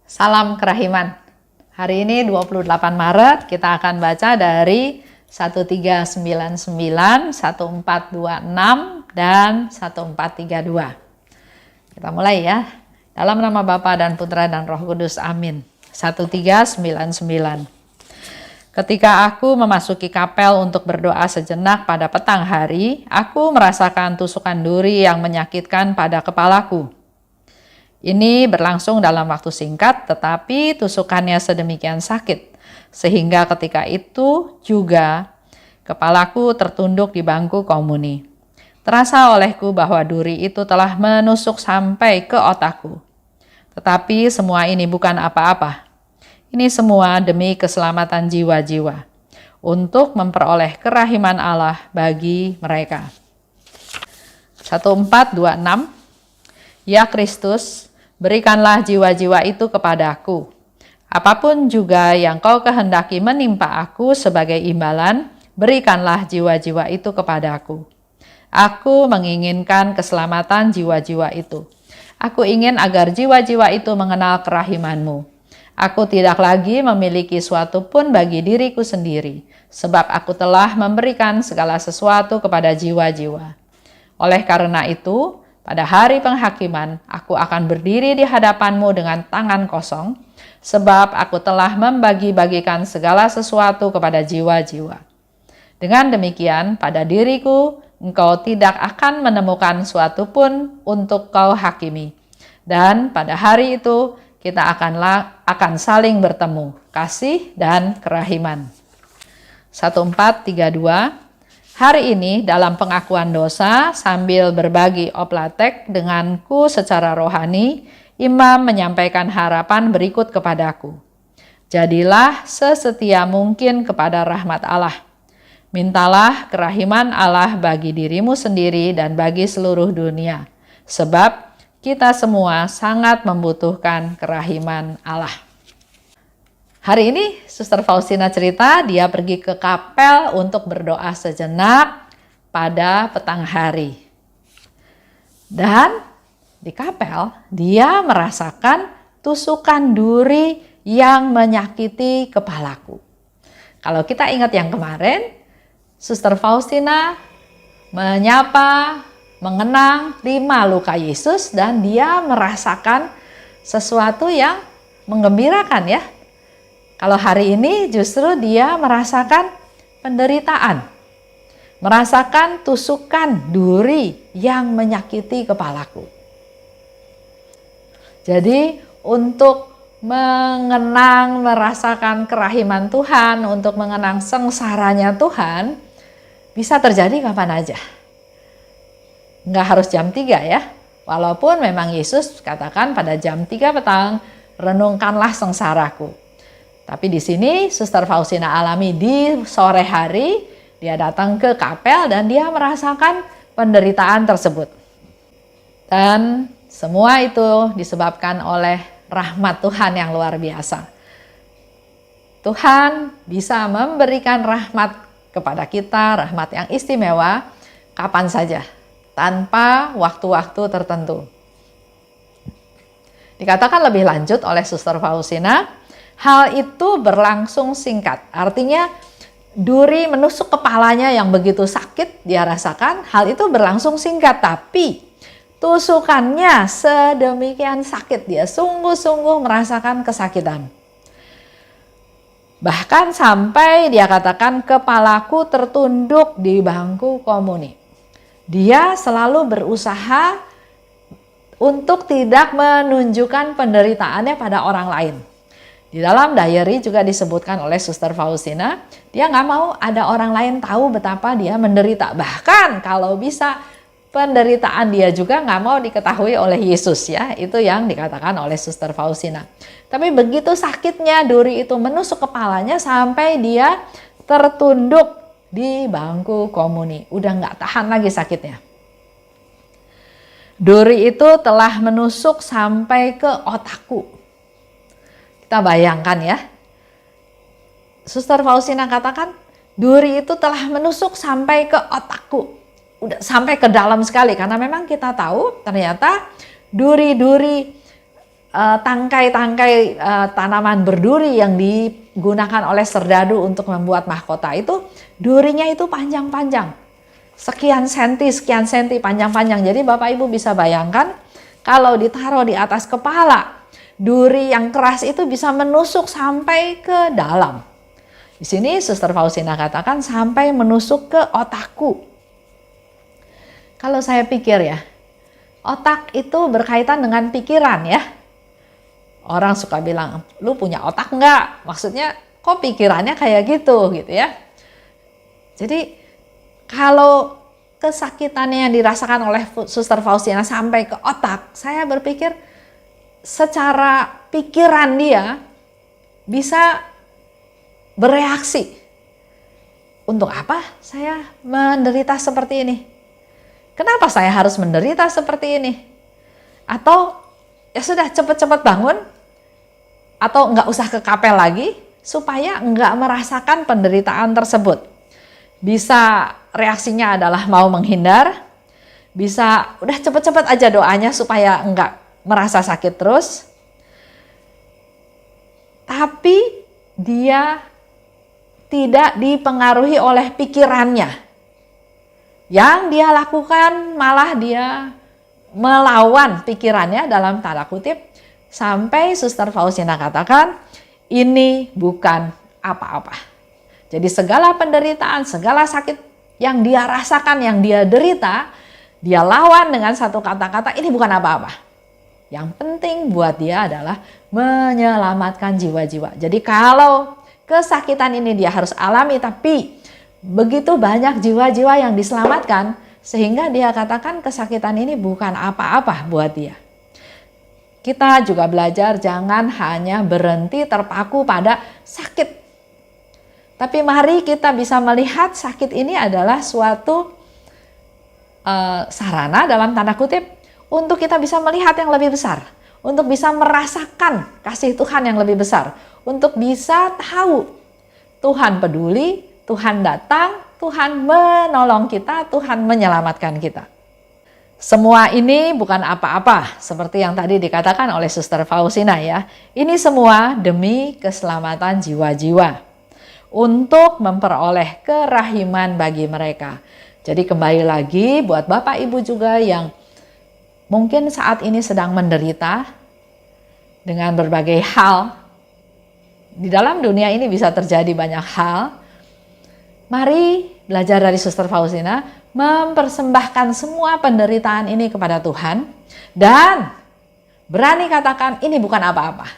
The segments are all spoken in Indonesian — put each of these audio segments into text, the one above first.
Salam kerahiman. Hari ini 28 Maret kita akan baca dari 1399, 1426, dan 1432. Kita mulai ya. Dalam nama Bapa dan Putra dan Roh Kudus. Amin. 1399. Ketika aku memasuki kapel untuk berdoa sejenak pada petang hari, aku merasakan tusukan duri yang menyakitkan pada kepalaku. Ini berlangsung dalam waktu singkat, tetapi tusukannya sedemikian sakit, sehingga ketika itu juga kepalaku tertunduk di bangku komuni. Terasa olehku bahwa duri itu telah menusuk sampai ke otakku. Tetapi semua ini bukan apa-apa. Ini semua demi keselamatan jiwa-jiwa, untuk memperoleh kerahiman Allah bagi mereka. 1426. Ya Kristus, berikanlah jiwa-jiwa itu kepadaku. Apapun juga yang kau kehendaki menimpa aku sebagai imbalan, berikanlah jiwa-jiwa itu kepadaku. Aku menginginkan keselamatan jiwa-jiwa itu. Aku ingin agar jiwa-jiwa itu mengenal kerahiman-Mu. Aku tidak lagi memiliki suatu pun bagi diriku sendiri, sebab aku telah memberikan segala sesuatu kepada jiwa-jiwa. Oleh karena itu, pada hari penghakiman, aku akan berdiri di hadapan-Mu dengan tangan kosong, sebab aku telah membagi-bagikan segala sesuatu kepada jiwa-jiwa. Dengan demikian, pada diriku, engkau tidak akan menemukan suatu pun untuk kau hakimi. Dan pada hari itu, kita akan saling bertemu, kasih dan kerahiman. 1432. Hari ini dalam pengakuan dosa sambil berbagi oplatek denganku secara rohani, imam menyampaikan harapan berikut kepadaku. Jadilah sesetia mungkin kepada rahmat Allah. Mintalah kerahiman Allah bagi dirimu sendiri dan bagi seluruh dunia, sebab kita semua sangat membutuhkan kerahiman Allah. Hari ini Suster Faustina cerita dia pergi ke kapel untuk berdoa sejenak pada petang hari. Dan di kapel dia merasakan tusukan duri yang menyakiti kepalaku. Kalau kita ingat yang kemarin, Suster Faustina menyapa, mengenang 5 luka Yesus dan dia merasakan sesuatu yang menggembirakan ya. Kalau hari ini justru dia merasakan penderitaan, merasakan tusukan duri yang menyakiti kepalaku. Jadi untuk mengenang, merasakan kerahiman Tuhan, untuk mengenang sengsaranya Tuhan, bisa terjadi kapan aja. Nggak harus jam 3 ya, walaupun memang Yesus katakan pada jam 3 petang, renungkanlah sengsaraku. Tapi di sini Suster Faustina alami di sore hari, dia datang ke kapel dan dia merasakan penderitaan tersebut. Dan semua itu disebabkan oleh rahmat Tuhan yang luar biasa. Tuhan bisa memberikan rahmat kepada kita, rahmat yang istimewa, kapan saja, tanpa waktu-waktu tertentu. Dikatakan lebih lanjut oleh Suster Faustina, hal itu berlangsung singkat. Artinya duri menusuk kepalanya yang begitu sakit dia rasakan, hal itu berlangsung singkat. Tapi tusukannya sedemikian sakit, dia sungguh-sungguh merasakan kesakitan. Bahkan sampai dia katakan kepalaku tertunduk di bangku komuni. Dia selalu berusaha untuk tidak menunjukkan penderitaannya pada orang lain. Di dalam diary juga disebutkan oleh Suster Faustina, dia nggak mau ada orang lain tahu betapa dia menderita. Bahkan kalau bisa penderitaan dia juga nggak mau diketahui oleh Yesus ya. Itu yang dikatakan oleh Suster Faustina. Tapi begitu sakitnya duri itu menusuk kepalanya sampai dia tertunduk di bangku komuni. Udah nggak tahan lagi sakitnya. Duri itu telah menusuk sampai ke otakku. Kita bayangkan ya, Suster Faustina katakan duri itu telah menusuk sampai ke otakku. Udah sampai ke dalam sekali, karena memang kita tahu ternyata duri-duri tangkai-tangkai tanaman berduri yang digunakan oleh serdadu untuk membuat mahkota itu, durinya itu panjang-panjang. Sekian senti panjang-panjang. Jadi Bapak Ibu bisa bayangkan kalau ditaruh di atas kepala, duri yang keras itu bisa menusuk sampai ke dalam. Di sini Suster Faustina katakan sampai menusuk ke otakku. Kalau saya pikir ya, otak itu berkaitan dengan pikiran ya. Orang suka bilang, lu punya otak enggak? Maksudnya kok pikirannya kayak gitu ya. Jadi kalau kesakitannya yang dirasakan oleh Suster Faustina sampai ke otak, saya berpikir secara pikiran dia bisa bereaksi. Untuk apa saya menderita seperti ini? Kenapa saya harus menderita seperti ini? Atau ya sudah cepat-cepat bangun, atau nggak usah ke kapel lagi supaya nggak merasakan penderitaan tersebut. Bisa reaksinya adalah mau menghindar, bisa udah cepet-cepet aja doanya supaya nggak merasa sakit terus. Tapi dia tidak dipengaruhi oleh pikirannya. Yang dia lakukan malah dia melawan pikirannya dalam tanda kutip, sampai Suster Faustina katakan ini bukan apa-apa. Jadi segala penderitaan, segala sakit yang dia rasakan, yang dia derita, dia lawan dengan satu kata-kata, ini bukan apa-apa. Yang penting buat dia adalah menyelamatkan jiwa-jiwa. Jadi kalau kesakitan ini dia harus alami, tapi begitu banyak jiwa-jiwa yang diselamatkan, sehingga dia katakan kesakitan ini bukan apa-apa buat dia. Kita juga belajar jangan hanya berhenti terpaku pada sakit. Tapi mari kita bisa melihat sakit ini adalah suatu sarana dalam tanda kutip untuk kita bisa melihat yang lebih besar. Untuk bisa merasakan kasih Tuhan yang lebih besar. Untuk bisa tahu Tuhan peduli, Tuhan datang, Tuhan menolong kita, Tuhan menyelamatkan kita. Semua ini bukan apa-apa, seperti yang tadi dikatakan oleh Suster Faustina ya. Ini semua demi keselamatan jiwa-jiwa, untuk memperoleh kerahiman bagi mereka. Jadi kembali lagi buat Bapak Ibu juga yang mungkin saat ini sedang menderita dengan berbagai hal. Di dalam dunia ini bisa terjadi banyak hal. Mari belajar dari Suster Faustina, mempersembahkan semua penderitaan ini kepada Tuhan dan berani katakan ini bukan apa-apa.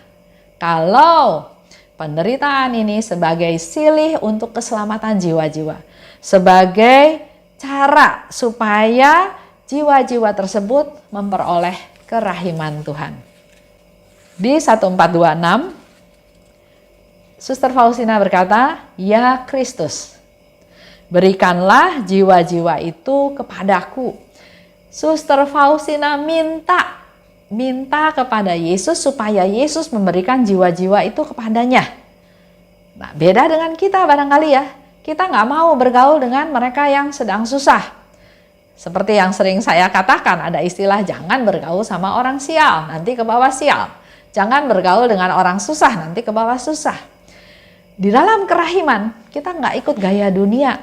Kalau penderitaan ini sebagai silih untuk keselamatan jiwa-jiwa, sebagai cara supaya jiwa-jiwa tersebut memperoleh kerahiman Tuhan. Di 1426, Suster Faustina berkata, "Ya Kristus, berikanlah jiwa-jiwa itu kepadaku." Suster Faustina minta kepada Yesus supaya Yesus memberikan jiwa-jiwa itu kepadanya. Nah, beda dengan kita barangkali ya. Kita nggak mau bergaul dengan mereka yang sedang susah. Seperti yang sering saya katakan, ada istilah jangan bergaul sama orang sial, nanti ke bawah sial. Jangan bergaul dengan orang susah, nanti ke bawah susah. Di dalam kerahiman, kita nggak ikut gaya dunia.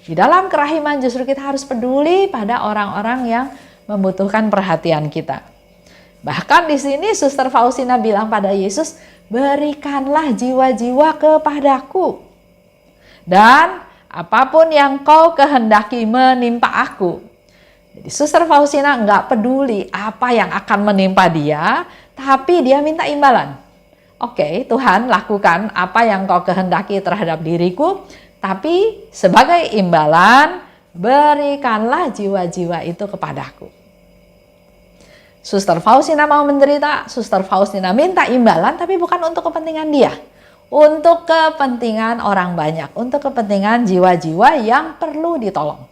Di dalam kerahiman justru kita harus peduli pada orang-orang yang membutuhkan perhatian kita. Bahkan di sini Suster Faustina bilang pada Yesus, berikanlah jiwa-jiwa kepadaku. Dan apapun yang kau kehendaki menimpa aku. Jadi Suster Faustina nggak peduli apa yang akan menimpa dia, tapi dia minta imbalan. Oke, Tuhan lakukan apa yang kau kehendaki terhadap diriku, tapi sebagai imbalan berikanlah jiwa-jiwa itu kepadaku. Suster Faustina mau menderita, Suster Faustina minta imbalan, tapi bukan untuk kepentingan dia. Untuk kepentingan orang banyak, untuk kepentingan jiwa-jiwa yang perlu ditolong.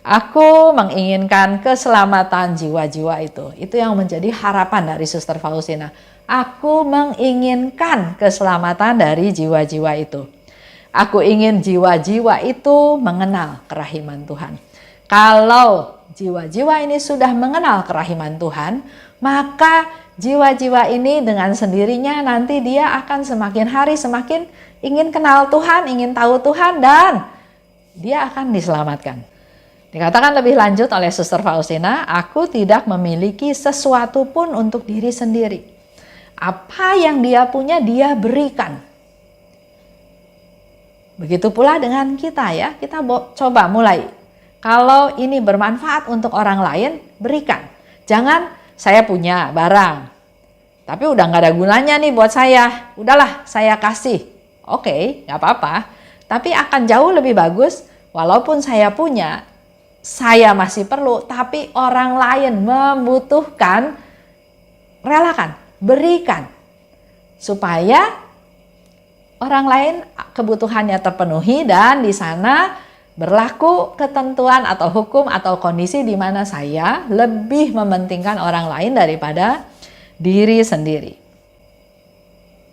Aku menginginkan keselamatan jiwa-jiwa itu. Itu yang menjadi harapan dari Suster Faustina. Aku menginginkan keselamatan dari jiwa-jiwa itu. Aku ingin jiwa-jiwa itu mengenal kerahiman Tuhan. Kalau jiwa-jiwa ini sudah mengenal kerahiman Tuhan, maka jiwa-jiwa ini dengan sendirinya nanti dia akan semakin hari semakin ingin kenal Tuhan, ingin tahu Tuhan, dan dia akan diselamatkan. Dikatakan lebih lanjut oleh Suster Faustina, aku tidak memiliki sesuatu pun untuk diri sendiri. Apa yang dia punya dia berikan. Begitu pula dengan kita ya, kita coba mulai. Kalau ini bermanfaat untuk orang lain, berikan. Jangan saya punya barang, tapi udah nggak ada gunanya nih buat saya. Udahlah saya kasih. Oke, nggak apa-apa. Tapi akan jauh lebih bagus, walaupun saya punya, saya masih perlu, tapi orang lain membutuhkan, relakan, berikan. Supaya orang lain kebutuhannya terpenuhi dan di sana berlaku ketentuan atau hukum atau kondisi di mana saya lebih mementingkan orang lain daripada diri sendiri.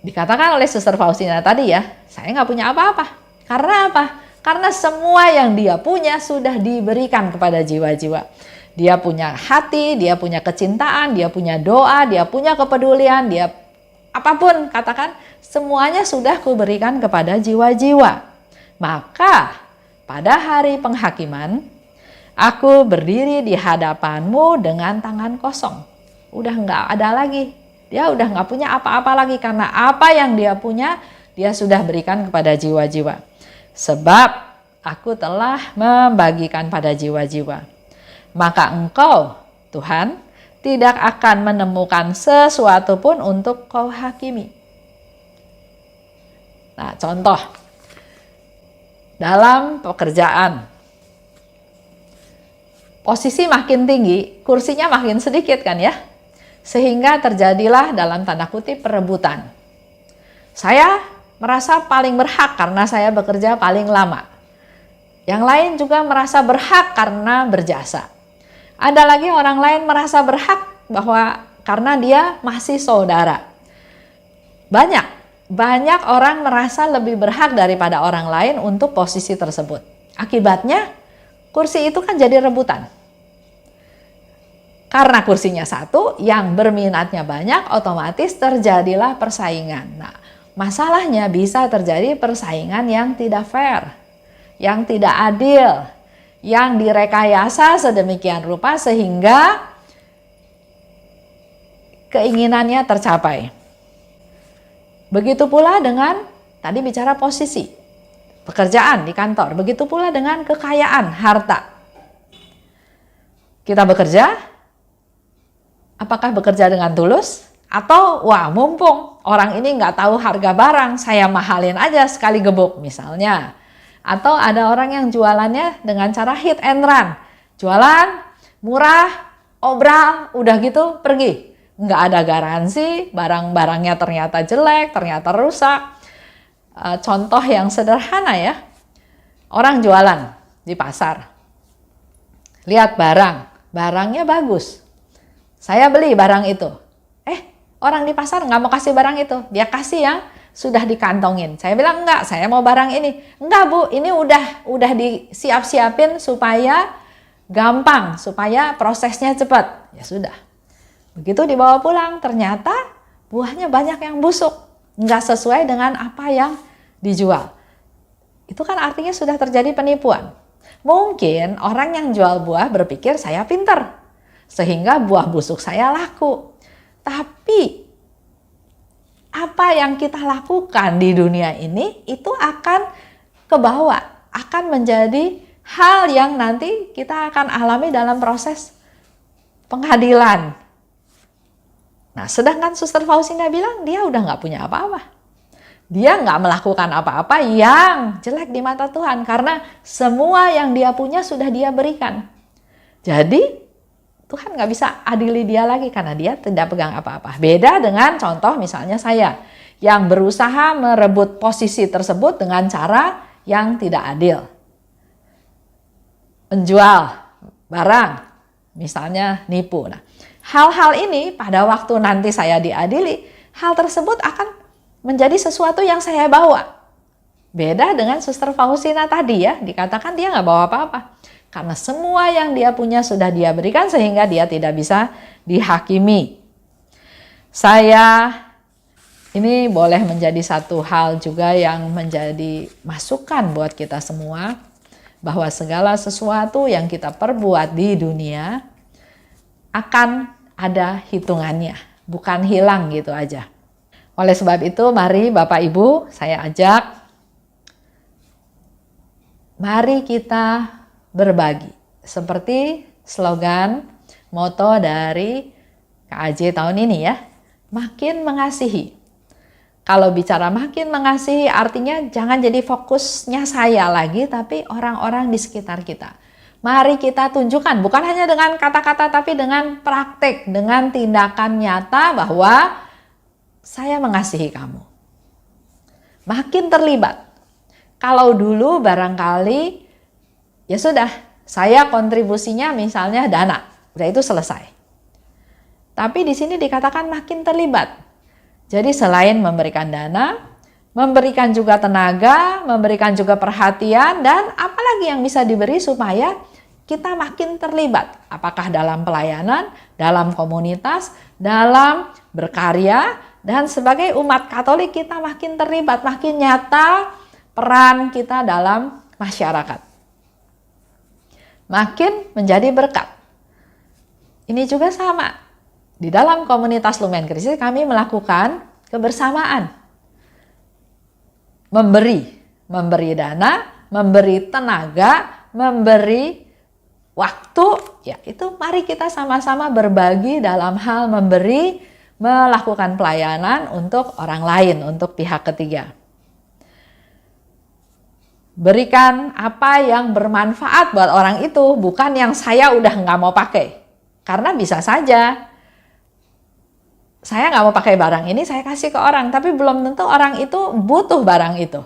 Dikatakan oleh Suster Faustina tadi ya, saya nggak punya apa-apa. Karena apa? Karena semua yang dia punya sudah diberikan kepada jiwa-jiwa. Dia punya hati, dia punya kecintaan, dia punya doa, dia punya kepedulian, dia apapun katakan, semuanya sudah kuberikan kepada jiwa-jiwa. Maka pada hari penghakiman, aku berdiri di hadapanmu dengan tangan kosong. Udah nggak ada lagi. Dia udah nggak punya apa-apa lagi karena apa yang dia punya, dia sudah berikan kepada jiwa-jiwa. Sebab aku telah membagikan pada jiwa-jiwa. Maka engkau, Tuhan, tidak akan menemukan sesuatu pun untuk kau hakimi. Nah, contoh. Dalam pekerjaan, posisi makin tinggi, kursinya makin sedikit kan ya? Sehingga terjadilah dalam tanda kutip perebutan. Saya merasa paling berhak karena saya bekerja paling lama. Yang lain juga merasa berhak karena berjasa. Ada lagi orang lain merasa berhak bahwa karena dia masih saudara. Banyak orang merasa lebih berhak daripada orang lain untuk posisi tersebut. Akibatnya kursi itu kan jadi rebutan. Karena kursinya satu, yang berminatnya banyak, otomatis terjadilah persaingan. Nah, masalahnya bisa terjadi persaingan yang tidak fair, yang tidak adil, yang direkayasa sedemikian rupa sehingga keinginannya tercapai. Begitu pula dengan, tadi bicara posisi, pekerjaan di kantor. Begitu pula dengan kekayaan, harta. Kita bekerja, apakah bekerja dengan tulus? Atau wah mumpung orang ini nggak tahu harga barang, saya mahalin aja sekali gebuk misalnya. Atau ada orang yang jualannya dengan cara hit and run. Jualan, murah, obral, udah gitu pergi. Nggak ada garansi, barang-barangnya ternyata jelek, ternyata rusak. Contoh yang sederhana ya, orang jualan di pasar. Lihat barangnya bagus. Saya beli barang itu. Orang di pasar nggak mau kasih barang itu, dia kasih yang sudah dikantongin. Saya bilang enggak, saya mau barang ini. Enggak Bu, ini udah disiap-siapin supaya gampang, supaya prosesnya cepat. Ya sudah. Begitu dibawa pulang, ternyata buahnya banyak yang busuk, nggak sesuai dengan apa yang dijual. Itu kan artinya sudah terjadi penipuan. Mungkin orang yang jual buah berpikir saya pinter, sehingga buah busuk saya laku. Tapi apa yang kita lakukan di dunia ini itu akan kebawa, akan menjadi hal yang nanti kita akan alami dalam proses pengadilan. Nah, sedangkan Suster Faustina bilang dia udah nggak punya apa-apa. Dia nggak melakukan apa-apa yang jelek di mata Tuhan karena semua yang dia punya sudah dia berikan. Jadi Tuhan nggak bisa adili dia lagi karena dia tidak pegang apa-apa. Beda dengan contoh misalnya saya yang berusaha merebut posisi tersebut dengan cara yang tidak adil. Menjual barang, misalnya nipu. Nah, hal-hal ini pada waktu nanti saya diadili, hal tersebut akan menjadi sesuatu yang saya bawa. Beda dengan Suster Faustina tadi ya, dikatakan dia nggak bawa apa-apa. Karena semua yang dia punya sudah dia berikan sehingga dia tidak bisa dihakimi. Ini boleh menjadi satu hal juga yang menjadi masukan buat kita semua, bahwa segala sesuatu yang kita perbuat di dunia akan ada hitungannya, bukan hilang gitu aja. Oleh sebab itu, mari Bapak Ibu, saya ajak, mari kita berbagi. Seperti slogan moto dari KAJ tahun ini ya, makin mengasihi. Kalau bicara makin mengasihi artinya jangan jadi fokusnya saya lagi, tapi orang-orang di sekitar kita. Mari kita tunjukkan, bukan hanya dengan kata-kata, tapi dengan praktek, dengan tindakan nyata bahwa saya mengasihi kamu. Makin terlibat. Kalau dulu barangkali, ya sudah, saya kontribusinya misalnya dana, udah itu selesai. Tapi di sini dikatakan makin terlibat. Jadi selain memberikan dana, memberikan juga tenaga, memberikan juga perhatian, dan apalagi yang bisa diberi supaya kita makin terlibat. Apakah dalam pelayanan, dalam komunitas, dalam berkarya, dan sebagai umat Katolik kita makin terlibat, makin nyata peran kita dalam masyarakat. Makin menjadi berkat. Ini juga sama. Di dalam komunitas Lumen Christi kami melakukan kebersamaan. Memberi dana, memberi tenaga, memberi waktu, ya itu mari kita sama-sama berbagi dalam hal memberi, melakukan pelayanan untuk orang lain, untuk pihak ketiga. Berikan apa yang bermanfaat buat orang itu, bukan yang saya udah nggak mau pakai. Karena bisa saja saya nggak mau pakai barang ini, saya kasih ke orang, tapi belum tentu orang itu butuh barang itu.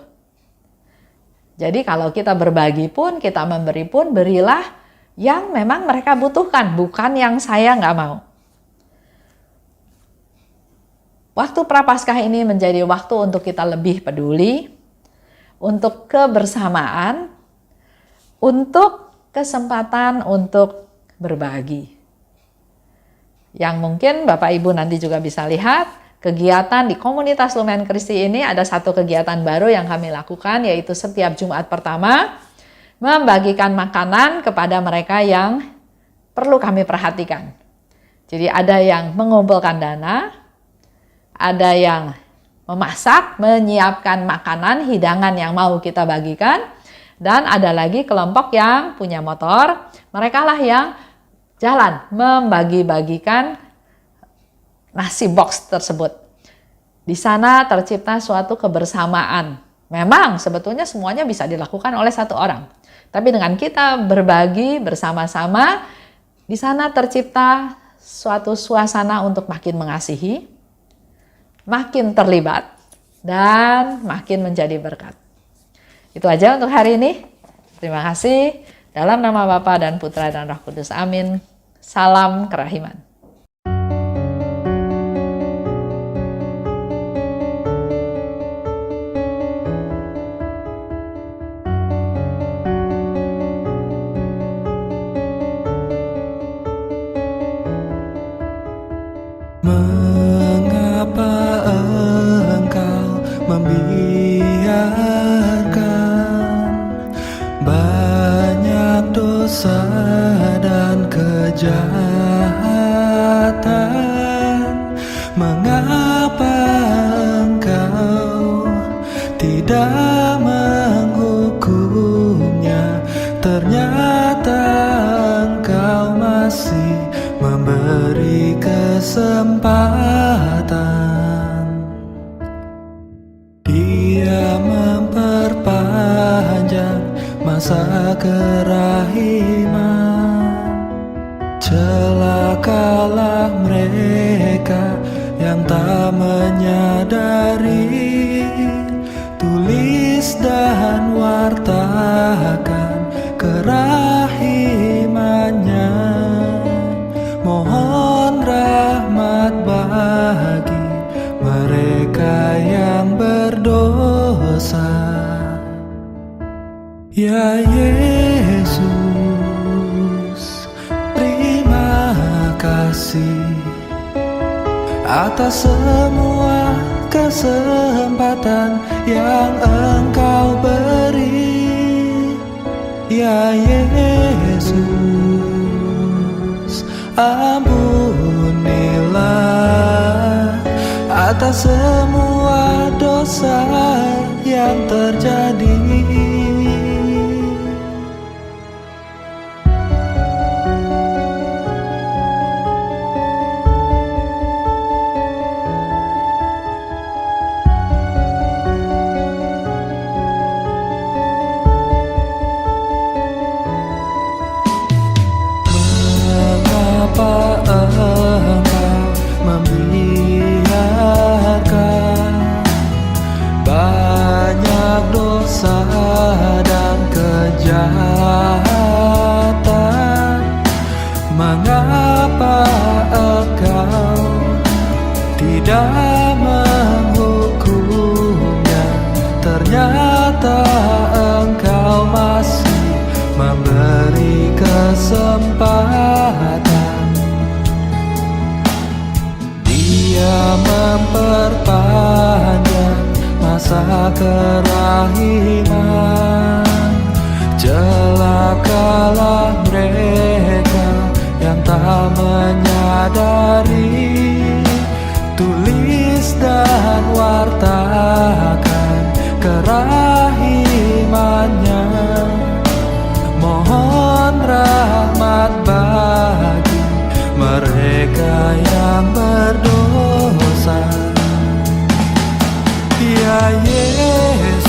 Jadi kalau kita berbagi pun, kita memberi pun, berilah yang memang mereka butuhkan, bukan yang saya nggak mau. Waktu Prapaskah ini menjadi waktu untuk kita lebih peduli, untuk kebersamaan, untuk kesempatan untuk berbagi. Yang mungkin Bapak Ibu nanti juga bisa lihat, kegiatan di komunitas Lumen Christi ini ada satu kegiatan baru yang kami lakukan, yaitu setiap Jumat pertama membagikan makanan kepada mereka yang perlu kami perhatikan. Jadi ada yang mengumpulkan dana, ada yang memasak, menyiapkan makanan, hidangan yang mau kita bagikan, dan ada lagi kelompok yang punya motor, mereka lah yang jalan membagi-bagikan nasi box tersebut. Di sana tercipta suatu kebersamaan. Memang sebetulnya semuanya bisa dilakukan oleh satu orang. Tapi dengan kita berbagi bersama-sama, di sana tercipta suatu suasana untuk makin mengasihi, makin terlibat, dan makin menjadi berkat. Itu aja untuk hari ini. Terima kasih. Dalam nama Bapa dan Putra dan Roh Kudus. Amin. Salam kerahiman. Mengapa engkau membiarkan banyak dosa dan kejahatan? Mengapa engkau tidak menghukumnya? Ternyata engkau masih memberi kesempatan. Dia memperpanjang masa kerahiman. Celakalah mereka yang tak menyadari. Tulis dan wartakan kerahimannya. Mohon rahmat bagi mereka yang berdosa. Ya Yesus, terima kasih atas semua kesempatan yang Engkau beri. Ya Yesus, ampunilah atas semua dosa yang terjadi. Mengapa Engkau membiarkan banyak dosa dan kejahatan? Mengapa Engkau tidak menghukumnya? Ternyata Engkau masih memberi kesempatan. Dia memperpanjang masa kerahiman. Celakalah mereka yang tak menyadari. Tulis dan wartakan kerahimannya. Mohon rahmat bagi mereka yang berdosa. Ya Yesus,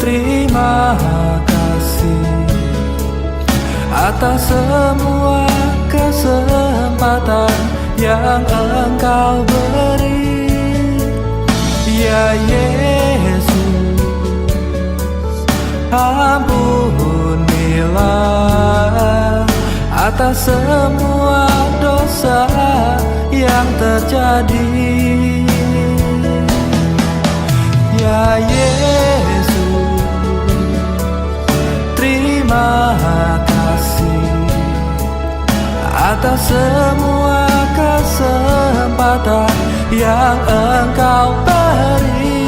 terima kasih atas semua kesempatan yang Engkau beri. Ya Yesus, ampunilah atas semua dosa yang terjadi. Ya Yesus, terima kasih atas semua kesempatan yang Engkau beri.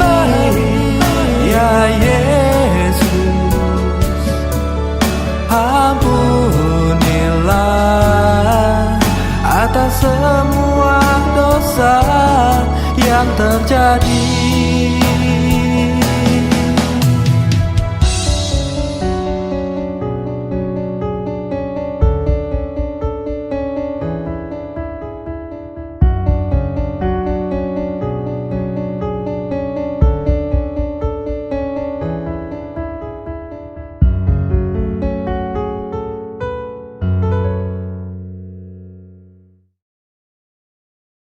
Ya Yesus, ampunilah atas semua dosa yang terjadi.